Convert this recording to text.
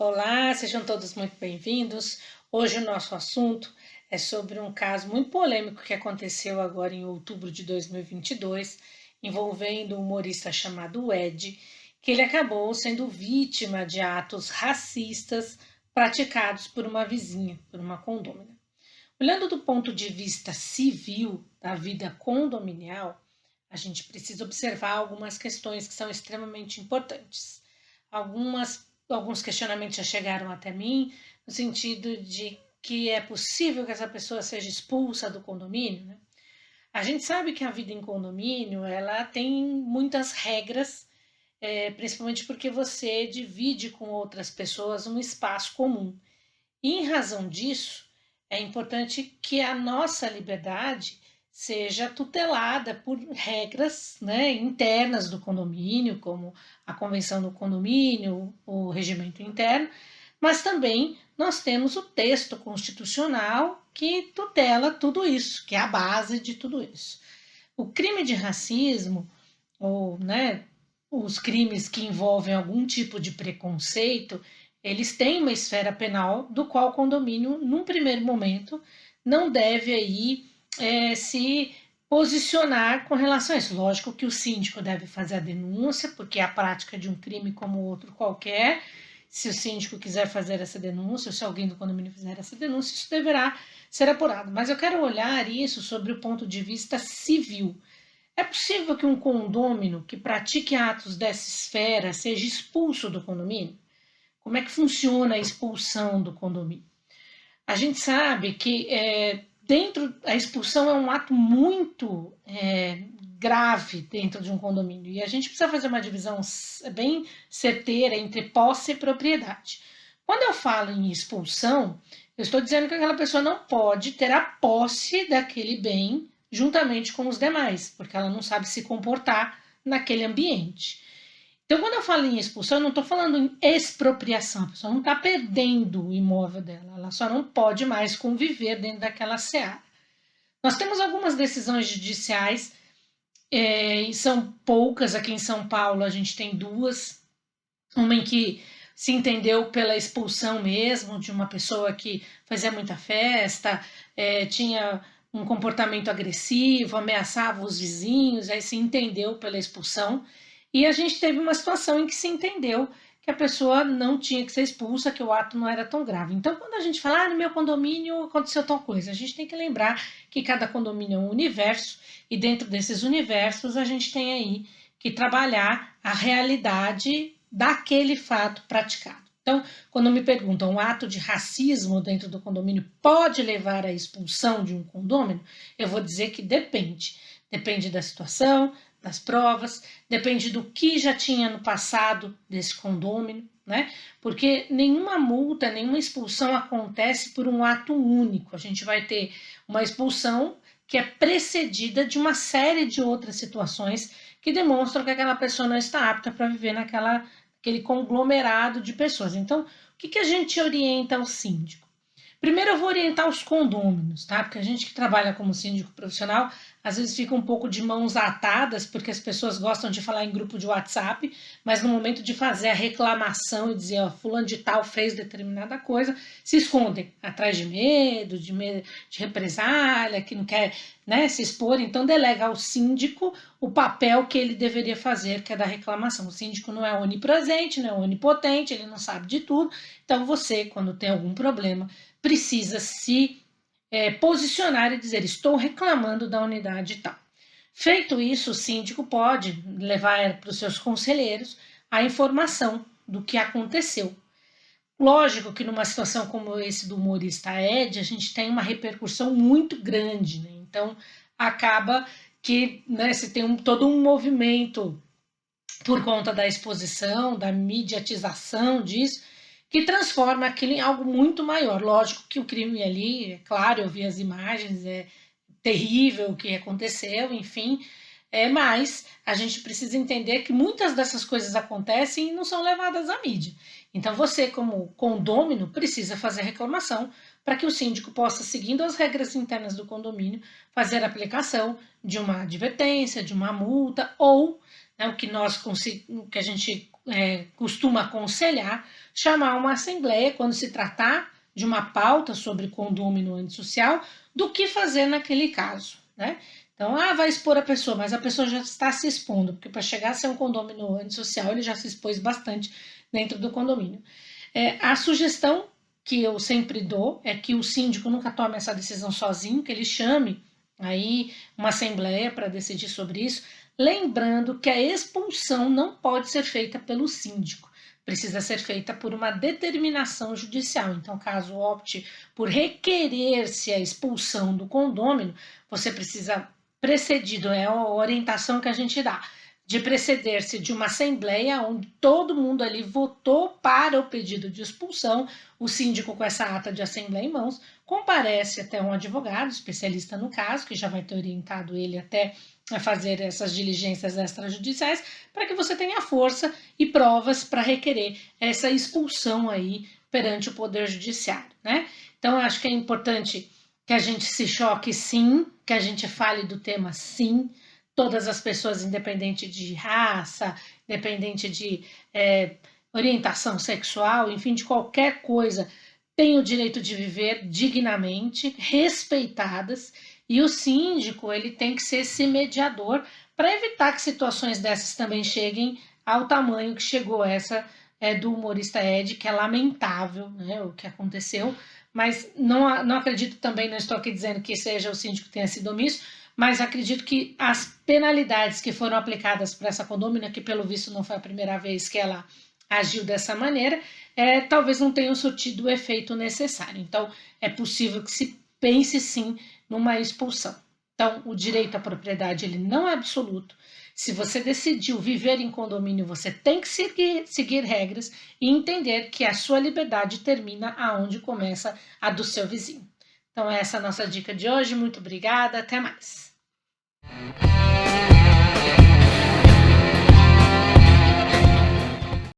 Olá, sejam todos muito bem-vindos. Hoje o nosso assunto é sobre um caso muito polêmico que aconteceu agora em outubro de 2022, envolvendo um humorista chamado Ed, que ele acabou sendo vítima de atos racistas praticados por uma vizinha, por uma condômina. Olhando do ponto de vista civil da vida condominial, a gente precisa observar algumas questões que são extremamente importantes. Alguns questionamentos já chegaram até mim, no sentido de que é possível que essa pessoa seja expulsa do condomínio, né? A gente sabe que a vida em condomínio, ela tem muitas regras, principalmente porque você divide com outras pessoas um espaço comum. E em razão disso, é importante que a nossa liberdade seja tutelada por regras, né, internas do condomínio, como a convenção do condomínio, o regimento interno, mas também nós temos o texto constitucional que tutela tudo isso, que é a base de tudo isso. O crime de racismo, ou né, os crimes que envolvem algum tipo de preconceito, eles têm uma esfera penal do qual o condomínio, num primeiro momento, não deve aí se posicionar com relação a isso. Lógico que o síndico deve fazer a denúncia, porque é a prática de um crime como outro qualquer. Se o síndico quiser fazer essa denúncia, ou se alguém do condomínio fizer essa denúncia, isso deverá ser apurado. Mas eu quero olhar isso sobre o ponto de vista civil. É possível que um condômino que pratique atos dessa esfera seja expulso do condomínio? Como é que funciona a expulsão do condomínio? A gente sabe que a expulsão é um ato muito grave dentro de um condomínio e a gente precisa fazer uma divisão bem certeira entre posse e propriedade. Quando eu falo em expulsão, eu estou dizendo que aquela pessoa não pode ter a posse daquele bem juntamente com os demais, porque ela não sabe se comportar naquele ambiente. Então, quando eu falo em expulsão, eu não estou falando em expropriação, a pessoa não está perdendo o imóvel dela, ela só não pode mais conviver dentro daquela seara. Nós temos algumas decisões judiciais, e são poucas, aqui em São Paulo a gente tem duas, uma em que se entendeu pela expulsão mesmo de uma pessoa que fazia muita festa, tinha um comportamento agressivo, ameaçava os vizinhos, aí se entendeu pela expulsão. E a gente teve uma situação em que se entendeu que a pessoa não tinha que ser expulsa, que o ato não era tão grave. Então, quando a gente fala, no meu condomínio aconteceu tal coisa, a gente tem que lembrar que cada condomínio é um universo, e dentro desses universos a gente tem aí que trabalhar a realidade daquele fato praticado. Então, quando me perguntam, um ato de racismo dentro do condomínio pode levar à expulsão de um condômino? Eu vou dizer que depende. Depende da situação, das provas, depende do que já tinha no passado desse condômino, né? Porque nenhuma multa, nenhuma expulsão acontece por um ato único. A gente vai ter uma expulsão que é precedida de uma série de outras situações que demonstram que aquela pessoa não está apta para viver naquele conglomerado de pessoas. Então, o que a gente orienta ao síndico? Primeiro eu vou orientar os condôminos, tá? Porque a gente que trabalha como síndico profissional, às vezes fica um pouco de mãos atadas, porque as pessoas gostam de falar em grupo de WhatsApp, mas no momento de fazer a reclamação e dizer, ó, fulano de tal fez determinada coisa, se escondem atrás de medo, de represália, que não quer, né, se expor, então delega ao síndico o papel que ele deveria fazer, que é da reclamação. O síndico não é onipresente, não é onipotente, ele não sabe de tudo, então você, quando tem algum problema, precisa se posicionar e dizer, estou reclamando da unidade tal. Feito isso, o síndico pode levar para os seus conselheiros a informação do que aconteceu. Lógico que numa situação como esse do humorista Ed, a gente tem uma repercussão muito grande, né? Então acaba que, né, se tem todo um movimento por conta da exposição, da mediatização disso, que transforma aquilo em algo muito maior. Lógico que o crime ali, é claro, eu vi as imagens, é terrível o que aconteceu, enfim, mas a gente precisa entender que muitas dessas coisas acontecem e não são levadas à mídia. Então você, como condômino, precisa fazer reclamação para que o síndico possa, seguindo as regras internas do condomínio, fazer a aplicação de uma advertência, de uma multa ou, né, o que a gente costuma aconselhar chamar uma assembleia quando se tratar de uma pauta sobre condômino antissocial, do que fazer naquele caso, né? Então, vai expor a pessoa, mas a pessoa já está se expondo, porque para chegar a ser um condômino antissocial, ele já se expôs bastante dentro do condomínio. A sugestão que eu sempre dou é que o síndico nunca tome essa decisão sozinho, que ele chame aí uma assembleia para decidir sobre isso, lembrando que a expulsão não pode ser feita pelo síndico, precisa ser feita por uma determinação judicial. Então, caso opte por requerer-se a expulsão do condômino, você precisa precedido, é a orientação que a gente dá, de preceder-se de uma assembleia onde todo mundo ali votou para o pedido de expulsão, o síndico com essa ata de assembleia em mãos, comparece até um advogado, especialista no caso, que já vai ter orientado ele até a fazer essas diligências extrajudiciais, para que você tenha força e provas para requerer essa expulsão aí perante o Poder Judiciário, né? Então, acho que é importante que a gente se choque sim, que a gente fale do tema sim, todas as pessoas, independente de raça, independente de orientação sexual, enfim, de qualquer coisa, têm o direito de viver dignamente, respeitadas, e o síndico ele tem que ser esse mediador para evitar que situações dessas também cheguem ao tamanho que chegou essa do humorista Ed, que é lamentável, né, o que aconteceu, mas não acredito também, não estou aqui dizendo que seja o síndico que tenha sido omisso, mas acredito que as penalidades que foram aplicadas para essa condômina, que pelo visto não foi a primeira vez que ela agiu dessa maneira, talvez não tenham surtido o efeito necessário. Então, é possível que se pense sim numa expulsão. Então, o direito à propriedade ele não é absoluto. Se você decidiu viver em condomínio, você tem que seguir regras e entender que a sua liberdade termina aonde começa a do seu vizinho. Então, essa é a nossa dica de hoje. Muito obrigada. Até mais.